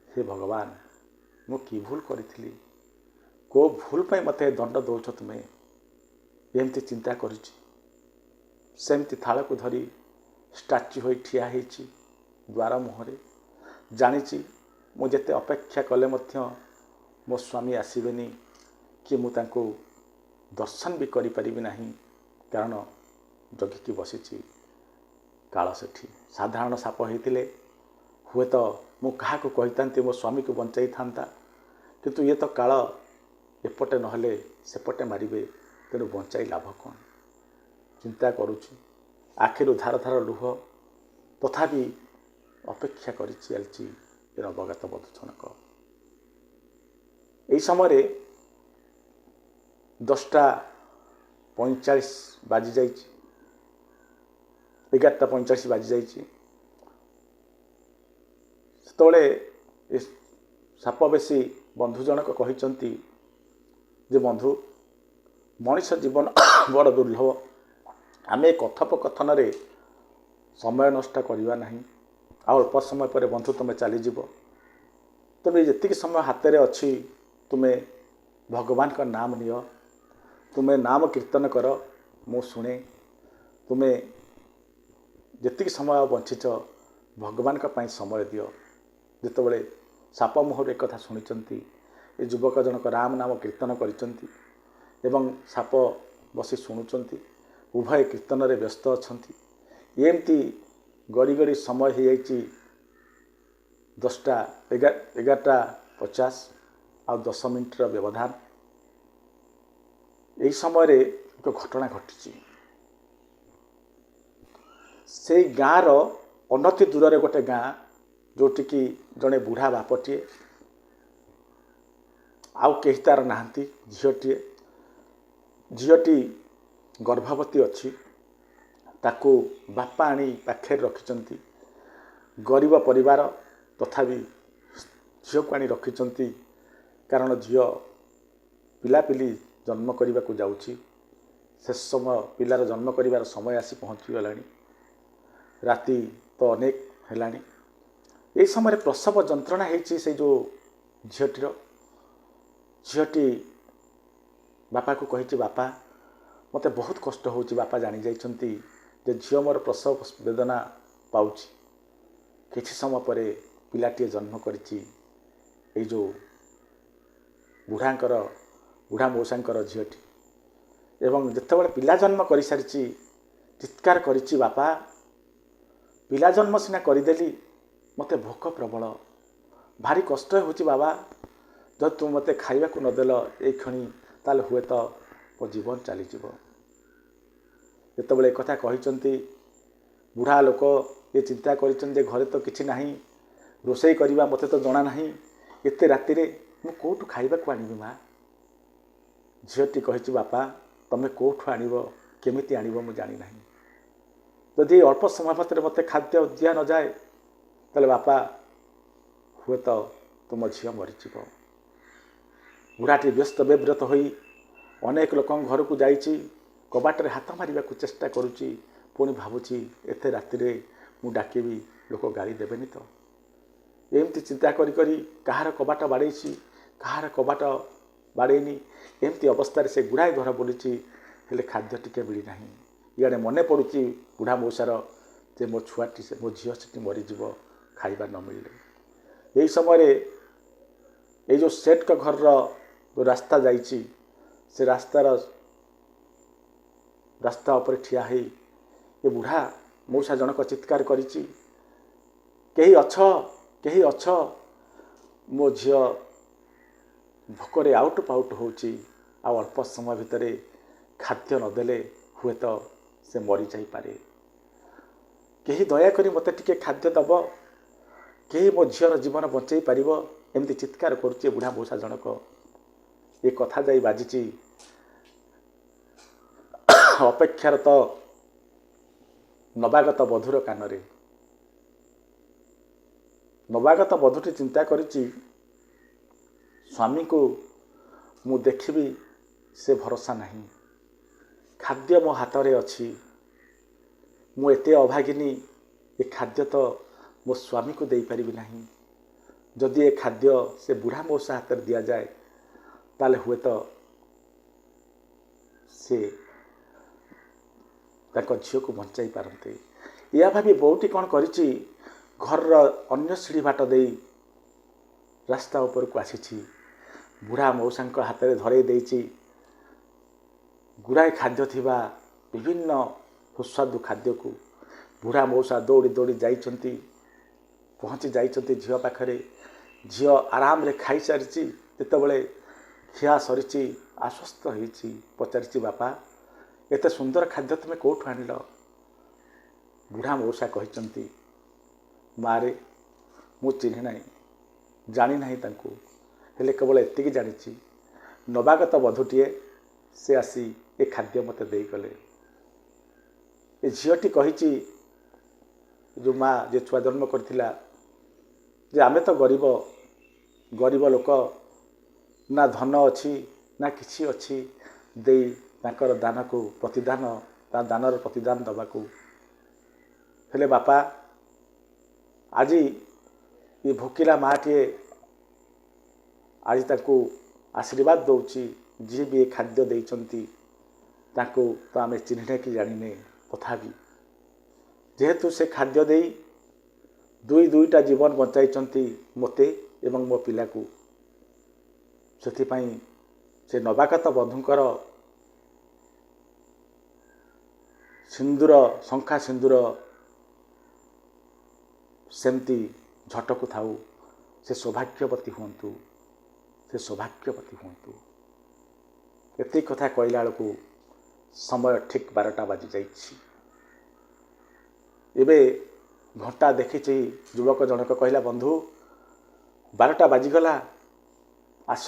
[SPEAKER 1] ହେ ଭଗବାନ, ମୁଁ କି ଭୁଲ କରିଥିଲି? କେଉଁ ଭୁଲ ପାଇଁ ମୋତେ ଦଣ୍ଡ ଦେଉଛ ତୁମେ? ଏମିତି ଚିନ୍ତା କରୁଛି। ସେମିତି ଥାଳକୁ ଧରି ଷ୍ଟାଚ୍ୟୁ ହୋଇ ଠିଆ ହେଇଛି ଦ୍ୱାର ମୁହଁରେ। ଜାଣିଛି ମୁଁ ଯେତେ ଅପେକ୍ଷା କଲେ ମଧ୍ୟ ମୋ ସ୍ୱାମୀ ଆସିବେନି, କି ମୁଁ ତାଙ୍କୁ ଦର୍ଶନ ବି କରିପାରିବି ନାହିଁ, କାରଣ ଜଗିକି ବସିଛି କାଳ ସେଠି। ସାଧାରଣ ସାପ ହେଇଥିଲେ ହୁଏତ ମୁଁ କାହାକୁ କହିଥାନ୍ତି ମୋ ସ୍ୱାମୀକୁ ବଞ୍ଚାଇଥାନ୍ତା, କିନ୍ତୁ ଇଏ ତ କାଳ, ଏପଟେ ନହେଲେ ସେପଟେ ମାରିବେ, ତେଣୁ ବଞ୍ଚାଇ ଲାଭ କ'ଣ? ଚିନ୍ତା କରୁଛି। ଆଖିରୁ ଧାର ଧାର ଲୁହ, ତଥାପି ଅପେକ୍ଷା କରି ଚାଲିଛି ଏ ନବଗତ ବଧୂ ଜଣକ। ଏହି ସମୟରେ 10:45 ବାଜିଯାଇଛି, 11:45 ବାଜିଯାଇଛି। ସେତେବେଳେ ଏ ସାପବେଶୀ ବନ୍ଧୁ ଜଣକ କହିଛନ୍ତି ଯେ ବନ୍ଧୁ, ମଣିଷ ଜୀବନ ବଡ଼ ଦୁର୍ଲଭ, ଆମେ କଥୋପକଥନରେ ସମୟ ନଷ୍ଟ କରିବା ନାହିଁ। ଆଉ ଅଳ୍ପ ସମୟ ପରେ ବନ୍ଧୁ ତୁମେ ଚାଲିଯିବ। ତୁମେ ଯେତିକି ସମୟ ହାତରେ ଅଛି ତୁମେ ଭଗବାନଙ୍କ ନାମ ନିଅ, ତୁମେ ନାମ କୀର୍ତ୍ତନ କର, ମୁଁ ଶୁଣେ। ତୁମେ ଯେତିକି ସମୟ ବଞ୍ଚିଛ ଭଗବାନଙ୍କ ପାଇଁ ସମୟ ଦିଅ। ଯେତେବେଳେ ସାପ ମୁହଁରୁ ଏକଥା ଶୁଣିଛନ୍ତି, ଏ ଯୁବକ ଜଣକ ରାମ ନାମ କୀର୍ତ୍ତନ କରିଛନ୍ତି ଏବଂ ସାପ ବସି ଶୁଣୁଛନ୍ତି, ଉଭୟ କୀର୍ତ୍ତନରେ ବ୍ୟସ୍ତ ଅଛନ୍ତି। ଏମିତି ଗଡ଼ି ଗଡ଼ି ସମୟ ହେଇଯାଇଛି 11:50 ଆଉ 10 ମିନିଟ୍ର ବ୍ୟବଧାନ। ଏହି ସମୟରେ ଏକ ଘଟଣା ଘଟିଛି। ସେଇ ଗାଁର ଅନତି ଦୂରରେ ଗୋଟେ ଗାଁ, ଯେଉଁଠିକି ଜଣେ ବୁଢ଼ା ବାପଟିଏ, ଆଉ କେହି ତାର ନାହାନ୍ତି, ଝିଅଟି ଗର୍ଭବତୀ ଅଛି। ତାକୁ ବାପା ଆଣି ପାଖରେ ରଖିଛନ୍ତି। ଗରିବ ପରିବାର, ତଥାପି ଝିଅକୁ ଆଣି ରଖିଛନ୍ତି, କାରଣ ଝିଅ ପିଲାପିଲି ଜନ୍ମ କରିବାକୁ ଯାଉଛି। ଶେଷ ସମୟ, ପିଲାର ଜନ୍ମ କରିବାର ସମୟ ଆସି ପହଞ୍ଚିଗଲାଣି। ରାତି ତ ଅନେକ ହେଲାଣି। ଏହି ସମୟରେ ପ୍ରସବ ଯନ୍ତ୍ରଣା ହେଇଛି ସେଇ ଯେଉଁ ଝିଅଟି ବାପାକୁ କହିଛି, ବାପା ମୋତେ ବହୁତ କଷ୍ଟ ହେଉଛି। ବାପା ଜାଣିଯାଇଛନ୍ତି ଯେ ଝିଅ ମୋର ପ୍ରସବ ବେଦନା ପାଉଛି। କିଛି ସମୟ ପରେ ପିଲାଟିଏ ଜନ୍ମ କରିଛି ଏଇ ଯେଉଁ ବୁଢ଼ା ମଉସାଙ୍କର ଝିଅଟି। ଏବଂ ଯେତେବେଳେ ପିଲା ଜନ୍ମ କରିସାରିଛି ଚିତ୍କାର କରିଛି, ବାପା ପିଲା ଜନ୍ମ ସିନା କରିଦେଲି, ମୋତେ ଭୋକ ପ୍ରବଳ, ଭାରି କଷ୍ଟ ହେଉଛି ବାବା। ଯଦି ତୁମେ ମୋତେ ଖାଇବାକୁ ନଦେଲ ଏଇକ୍ଷଣି, ତାହେଲେ ହୁଏତ ମୋ ଜୀବନ ଚାଲିଯିବ। ଯେତେବେଳେ ଏକଥା କହିଛନ୍ତି, ବୁଢ଼ା ଲୋକ ଏ ଚିନ୍ତା କରିଛନ୍ତି ଯେ ଘରେ ତ କିଛି ନାହିଁ, ରୋଷେଇ କରିବା ମୋତେ ତ ଜଣା ନାହିଁ, ଏତେ ରାତିରେ ମୁଁ କେଉଁଠୁ ଖାଇବାକୁ ଆଣିବି ମା? ଝିଅଟି କହିଛି, ବାପା ତମେ କେଉଁଠୁ ଆଣିବ, କେମିତି ଆଣିବ ମୁଁ ଜାଣିନାହିଁ। ଯଦି ଅଳ୍ପ ସମୟ ଭିତରେ ମୋତେ ଖାଦ୍ୟ ଦିଆ ନଯାଏ, ତାହେଲେ ବାପା ହୁଏତ ତୁମ ଝିଅ ମରିଯିବ। ବୁଢ଼ାଟି ବ୍ୟସ୍ତ ବିବ୍ରତ ହୋଇ ଅନେକ ଲୋକଙ୍କ ଘରକୁ ଯାଇଛି, କବାଟରେ ହାତ ମାରିବାକୁ ଚେଷ୍ଟା କରୁଛି। ପୁଣି ଭାବୁଛି, ଏତେ ରାତିରେ ମୁଁ ଡାକିବି, ଲୋକ ଗାଳି ଦେବେନି ତ? ଏମିତି ଚିନ୍ତା କରି କରି କାହାର କବାଟ ବାଡ଼େଇଛି, କାହାର କବାଟ ବାଡ଼େଇନି। ଏମିତି ଅବସ୍ଥାରେ ସେ ଗୁଡ଼ାଏ ଘର ବୁଲିଛି, ହେଲେ ଖାଦ୍ୟ ଟିକେ ମିଳିନାହିଁ। ଇଆଡ଼େ ମନେ ପଡ଼ୁଛି ବୁଢ଼ା ମଉସାର ଯେ ମୋ ଛୁଆଟି, ମୋ ଝିଅ ସେଠି ମରିଯିବ ଖାଇବା ନ ମିଳିଲେ। ଏହି ସମୟରେ ଏଇ ଯେଉଁ ସେଟ୍ଙ୍କ ଘରର ଯେଉଁ ରାସ୍ତା ଯାଇଛି, ସେ ରାସ୍ତା ଉପରେ ଠିଆ ହେଇ ଏ ବୁଢ଼ା ମଉସା ଜଣକ ଚିତ୍କାର କରିଛି, କେହି ଅଛ, କେହି ଅଛ? ମୋ ଝିଅ ଭୋକରେ ଆଉଟୁ ପାଉଟୁ ହେଉଛି, ଆଉ ଅଳ୍ପ ସମୟ ଭିତରେ ଖାଦ୍ୟ ନଦେଲେ ହୁଏତ ସେ ମରିଯାଇପାରେ। କେହି ଦୟାକରି ମୋତେ ଟିକେ ଖାଦ୍ୟ ଦେବ, କେହି ମୋ ଝିଅର ଜୀବନ ବଞ୍ଚେଇ ପାରିବ? ଏମିତି ଚିତ୍କାର କରୁଛି ବୁଢ଼ା ମଉସା ଜଣକ। ଏ କଥା ଯାଇ ବାଜିଛି ଅପେକ୍ଷାରତ ନବାଗତ ବଧୂର କାନରେ। ନବାଗତ ବଧୂଟି ଚିନ୍ତା କରିଛି, ସ୍ୱାମୀଙ୍କୁ ମୁଁ ଦେଖିବି ସେ ଭରସା ନାହିଁ, ଖାଦ୍ୟ ମୋ ହାତରେ ଅଛି, ମୁଁ ଏତେ ଅଭାଗିନୀ, ଏ ଖାଦ୍ୟ ତ ମୋ ସ୍ୱାମୀକୁ ଦେଇପାରିବି ନାହିଁ। ଯଦି ଏ ଖାଦ୍ୟ ସେ ବୁଢ଼ା ମଉସା ହାତରେ ଦିଆଯାଏ, ତାହେଲେ ହୁଏତ ସେ ତାଙ୍କ ଝିଅକୁ ବଞ୍ଚାଇ ପାରନ୍ତେ। ଏହା ଭାବି ବୋଉଟି କ'ଣ କରିଛି, ଘରର ଅନ୍ୟ ସିଢ଼ି ବାଟ ଦେଇ ରାସ୍ତା ଉପରକୁ ଆସିଛି। ବୁଢ଼ା ମଉସାଙ୍କ ହାତରେ ଧରେଇ ଦେଇଛି ଗୁଡ଼ାଏ ଖାଦ୍ୟ ଥିବା ବିଭିନ୍ନ ସୁସ୍ୱାଦୁ ଖାଦ୍ୟକୁ। ବୁଢ଼ା ମଉସା ଦୌଡ଼ି ଦୌଡ଼ି ଯାଇଛନ୍ତି, ପହଞ୍ଚି ଯାଇଛନ୍ତି ଝିଅ ପାଖରେ। ଝିଅ ଆରାମରେ ଖାଇସାରିଛି। ଯେତେବେଳେ ଖିଆ ସରିଛି, ଆଶ୍ୱସ୍ତ ହେଇଛି, ପଚାରିଛି, ବାପା ଏତେ ସୁନ୍ଦର ଖାଦ୍ୟ ତୁମେ କେଉଁଠୁ ଆଣିଲ? ବୁଢ଼ା ମଉସା କହିଛନ୍ତି, ମାରେ ମୁଁ ଚିହ୍ନି ନାହିଁ, ଜାଣି ନାହିଁ ତାଙ୍କୁ, ହେଲେ କେବଳ ଏତିକି ଜାଣିଛି ନବାଗତ ବଧୂଟିଏ ସେ ଆସି ଏ ଖାଦ୍ୟ ମୋତେ ଦେଇଗଲେ। ଏ ଝିଅଟି କହିଛି, ଯେଉଁ ମା ଯେ ଛୁଆ ଜନ୍ମ କରିଥିଲା, ଯେ ଆମେ ତ ଗରିବ ଲୋକ, ନା ଧନ ଅଛି ନା କିଛି ଅଛି ଦେଇ ତାଙ୍କର ଦାନକୁ ପ୍ରତିଦାନ, ତା ଦାନର ପ୍ରତିଦାନ ଦେବାକୁ। ହେଲେ ବାପା, ଆଜି ଏ ଭୋକିଲା ମାଟିଏ ଆଜି ତାକୁ ଆଶୀର୍ବାଦ ଦେଉଛି, ଯିଏ ବି ଏ ଖାଦ୍ୟ ଦେଇଛନ୍ତି ତାଙ୍କୁ ତ ଆମେ ଚିହ୍ନିନେ କି ଜାଣିନେ, ତଥାପି ଯେହେତୁ ସେ ଖାଦ୍ୟ ଦେଇ ଦୁଇଟା ଜୀବନ ବଞ୍ଚାଇଛନ୍ତି ମୋତେ ଏବଂ ମୋ ପିଲାକୁ, ସେଥିପାଇଁ ସେ ନବାଗତ ବଧୂଙ୍କର ଶଙ୍ଖା ସିନ୍ଦୁର ସେମିତି ଝଟକୁ ଥାଉ, ସେ ସୌଭାଗ୍ୟବତୀ ହୁଅନ୍ତୁ, ସେ ସୌଭାଗ୍ୟବତୀ ହୁଅନ୍ତୁ। ଏତିକି କଥା କହିଲା ବେଳକୁ ସମୟ ଠିକ୍ 12ଟା ବାଜିଯାଇଛି। ଏବେ ଘଣ୍ଟା ଦେଖିଛି, ଯୁବକ ଜଣକ କହିଲା, ବନ୍ଧୁ 12ଟା ବାଜିଗଲା, ଆସ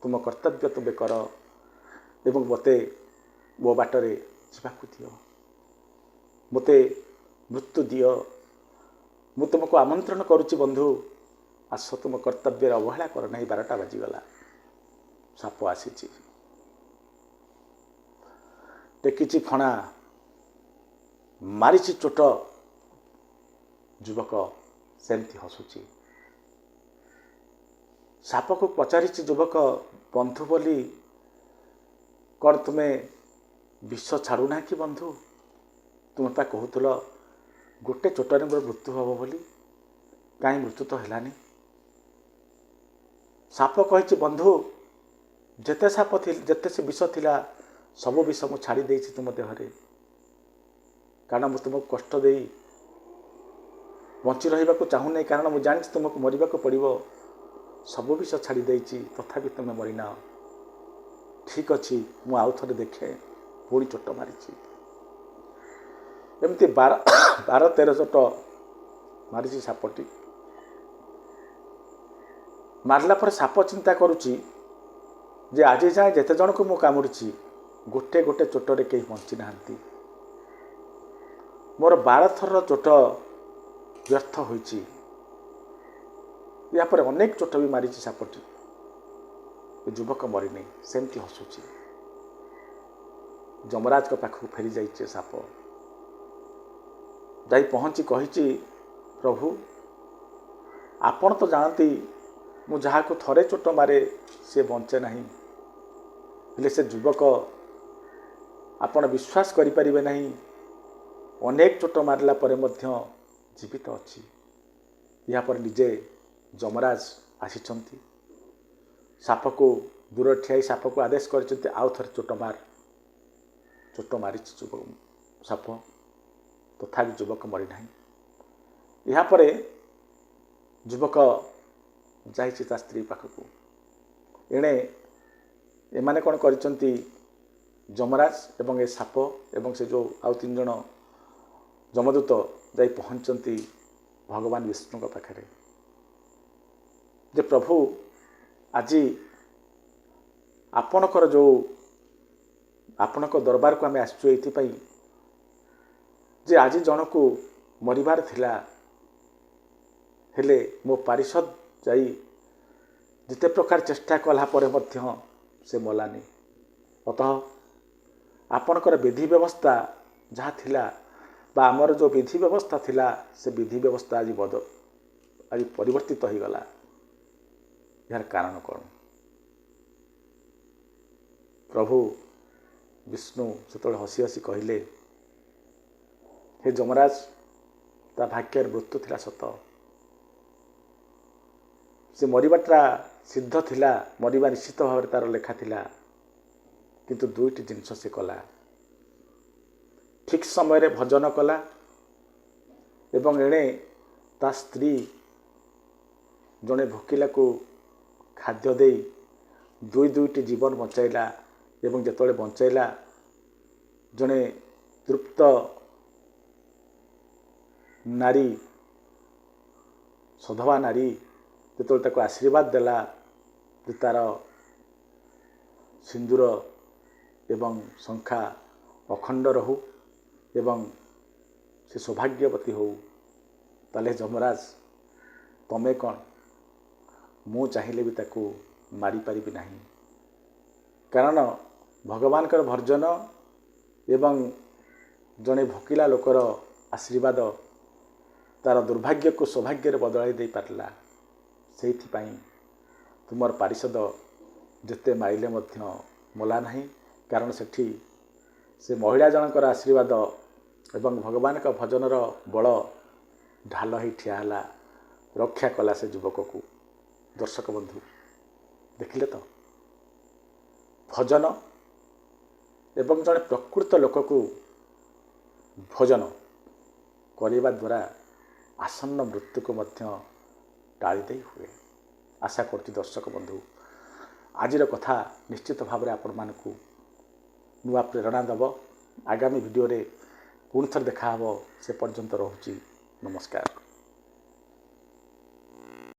[SPEAKER 1] ତୁମ କର୍ତ୍ତବ୍ୟ ତୁମେ କର ଏବଂ ମୋତେ ମୋ ବାଟରେ ଯିବାକୁ ଦିଅ, ମୋତେ ମୃତ୍ୟୁ ଦିଅ। ମୁଁ ତୁମକୁ ଆମନ୍ତ୍ରଣ କରୁଛି ବନ୍ଧୁ, ଆସ ତୁମ କର୍ତ୍ତବ୍ୟରେ ଅବହେଳା କର ନାହିଁ। 12ଟା ବାଜିଗଲା, ସାପ ଆସିଛି, ଟେକିଛି ଫଣା, ମାରିଛି ଚୋଟ। ଯୁବକ ସେମିତି ହସୁଛି। ସାପକୁ ପଚାରିଛି ଯୁବକ, ବନ୍ଧୁ ବୋଲି କ'ଣ ତୁମେ ବିଷ ଛାଡ଼ୁନା କି ବନ୍ଧୁ? ତୁମେ ପା କହୁଥିଲ ଗୋଟେ ଚୋଟରେ ମୋର ମୃତ୍ୟୁ ହେବ ବୋଲି, କାହିଁ ମୃତ୍ୟୁ ତ ହେଲାନି? ସାପ କହିଛି, ବନ୍ଧୁ ଯେତେ ସେ ବିଷ ଥିଲା ସବୁ ବିଷ ମୁଁ ଛାଡ଼ି ଦେଇଛି ତୁମ ଦେହରେ, କାରଣ ମୁଁ ତୁମକୁ କଷ୍ଟ ଦେଇ ବଞ୍ଚି ରହିବାକୁ ଚାହୁଁନାହିଁ, କାରଣ ମୁଁ ଜାଣିଛି ତୁମକୁ ମରିବାକୁ ପଡ଼ିବ। ସବୁ ବିଷ ଛାଡ଼ି ଦେଇଛି, ତଥାପି ତୁମେ ମରିନାଅ। ଠିକ୍ ଅଛି, ମୁଁ ଆଉ ଥରେ ଦେଖେ। ପୁଣି ଚୋଟ ମାରିଛି, ଏମିତି 12-13 ଚୋଟ ମାରିଛି ସାପଟି। ମାରିଲା ପରେ ସାପ ଚିନ୍ତା କରୁଛି ଯେ ଆଜି ଯାଏଁ ଯେତେ ଜଣକୁ ମୁଁ କାମୁଡ଼ିଛି, ଗୋଟେ ଚୋଟରେ କେହି ବଞ୍ଚି ନାହାନ୍ତି। ମୋର 12 ଥରର ଚୋଟ ବ୍ୟର୍ଥ ହୋଇଛି। ଏହାପରେ ଅନେକ ଚୋଟ ବି ମାରିଛି ସାପଟି, ଏ ଯୁବକ ମରିନି, ସେମିତି ହସୁଛି। ଯମରାଜଙ୍କ ପାଖକୁ ଫେରି ଯାଇଛି ସାପ, ଯାଇ ପହଞ୍ଚି କହିଛି, ପ୍ରଭୁ ଆପଣ ତ ଜାଣନ୍ତି ମୁଁ ଯାହାକୁ ଥରେ ଚୋଟ ମାରେ ସେ ବଞ୍ଚେ ନାହିଁ, ହେଲେ ସେ ଯୁବକ ଆପଣ ବିଶ୍ୱାସ କରିପାରିବେ ନାହିଁ, ଅନେକ ଚୋଟ ମାରିଲା ପରେ ମଧ୍ୟ ଜୀବିତ ଅଛି। ଏହାପରେ ନିଜେ ଯମରାଜ ଆସିଛନ୍ତି, ସାପକୁ ଦୂରରେ ଠିଆଇ ସାପକୁ ଆଦେଶ କରିଛନ୍ତି, ଆଉ ଥରେ ଚୋଟ ମାର। ଚୋଟ ମାରିଛି ସାପ, ତଥାପି ଯୁବକ ମରିନାହିଁ। ଏହାପରେ ଯୁବକ ଯାଇଛି ତା ସ୍ତ୍ରୀ ପାଖକୁ। ଏଣେ ଏମାନେ କ'ଣ କରିଛନ୍ତି, ଯମରାଜ ଏବଂ ଏ ସାପ ଏବଂ ସେ ଯେଉଁ ଆଉ 3 ଜଣ ଯମଦୂତ ଯାଇ ପହଞ୍ଚନ୍ତି ଭଗବାନ ବିଷ୍ଣୁଙ୍କ ପାଖରେ, ଯେ ପ୍ରଭୁ ଆଜି ଆପଣଙ୍କ ଦରବାରକୁ ଆମେ ଆସିଛୁ ଏଇଥିପାଇଁ ଯେ ଆଜି ଜଣକୁ ମରିବାର ଥିଲା, ହେଲେ ମୋ ପାରିଷଦ ଯାଇ ଯେତେ ପ୍ରକାର ଚେଷ୍ଟା କଲା ପରେ ମଧ୍ୟ ସେ ମଲାନି। ଅତଃ ଆପଣଙ୍କର ବିଧି ବ୍ୟବସ୍ଥା ଯାହା ଥିଲା ବା ଆମର ଯେଉଁ ବିଧି ବ୍ୟବସ୍ଥା ଥିଲା, ସେ ବିଧି ବ୍ୟବସ୍ଥା ଆଜି ପରିବର୍ତ୍ତିତ ହୋଇଗଲା। ଏହାର କାରଣ କ'ଣ? ପ୍ରଭୁ ବିଷ୍ଣୁ ସେତେବେଳେ ହସି ହସି କହିଲେ, ହେ ଯମରାଜ, ତା ଭାଗ୍ୟରେ ମୃତ୍ୟୁ ଥିଲା ସତ, ସେ ମରିବାଟା ସିଦ୍ଧ ଥିଲା, ମରିବା ନିଶ୍ଚିତ ଭାବରେ ତାର ଲେଖା ଥିଲା, କିନ୍ତୁ 2ଟି ଜିନିଷ ସେ କଲା। ଠିକ୍ ସମୟରେ ଭଜନ କଲା ଏବଂ ଏଣେ ତା ସ୍ତ୍ରୀ ଜଣେ ଭୋକିଲାକୁ ଖାଦ୍ୟ ଦେଇ ଦୁଇଟି ଜୀବନ ବଞ୍ଚାଇଲା ଏବଂ ଯେତେବେଳେ ବଞ୍ଚାଇଲା, ଜଣେ ତୃପ୍ତ ନାରୀ ସଧବା ନାରୀ ଯେତେବେଳେ ତାକୁ ଆଶୀର୍ବାଦ ଦେଲା ଯେ ତାର ସିନ୍ଦୁର ଏବଂ ଶଙ୍ଖା ଅଖଣ୍ଡ ରହୁ ଏବଂ ସେ ସୌଭାଗ୍ୟବତୀ ହଉ, ତାହେଲେ ଯମରାଜ ତମେ କ'ଣ, ମୁଁ ଚାହିଁଲେ ବି ତାକୁ ମାରିପାରିବି ନାହିଁ। କାରଣ ଭଗବାନଙ୍କର ଭର୍ଜନ ଏବଂ ଜଣେ ଭୋକିଲା ଲୋକର ଆଶୀର୍ବାଦ ତାର ଦୁର୍ଭାଗ୍ୟକୁ ସୌଭାଗ୍ୟରେ ବଦଳାଇ ଦେଇପାରିଲା। ସେଇଥିପାଇଁ ତୁମର ପାରିଷଦ ଯେତେ ମାଇଲେ ମଧ୍ୟ ମଲା ନାହିଁ। କାରଣ ସେଠି ସେ ମହିଳା ଜଣଙ୍କର ଆଶୀର୍ବାଦ ଏବଂ ଭଗବାନଙ୍କ ଭଜନର ବଳ ଢାଲ ହେଇ ଠିଆ ହେଲା, ରକ୍ଷା କଲା ସେ ଯୁବକକୁ। ଦର୍ଶକ ବନ୍ଧୁ ଦେଖିଲେ ତ, ଭଜନ ଏବଂ ଜଣେ ପ୍ରକୃତ ଲୋକକୁ ଭୋଜନ କରିବା ଦ୍ୱାରା ଆସନ୍ନ ମୃତ୍ୟୁକୁ ମଧ୍ୟ ଟାଳି ଦେଇ ହୁଏ। ଆଶା କରୁଛି ଦର୍ଶକ ବନ୍ଧୁ ଆଜିର କଥା ନିଶ୍ଚିତ ଭାବରେ ଆପଣମାନଙ୍କୁ ନୂଆ ପ୍ରେରଣା ଦେବ। ଆଗାମୀ ଭିଡ଼ିଓରେ ପୁଣି ଥରେ ଦେଖା ହେବ। ସେ ପର୍ଯ୍ୟନ୍ତ ରହୁଛି, ନମସ୍କାର।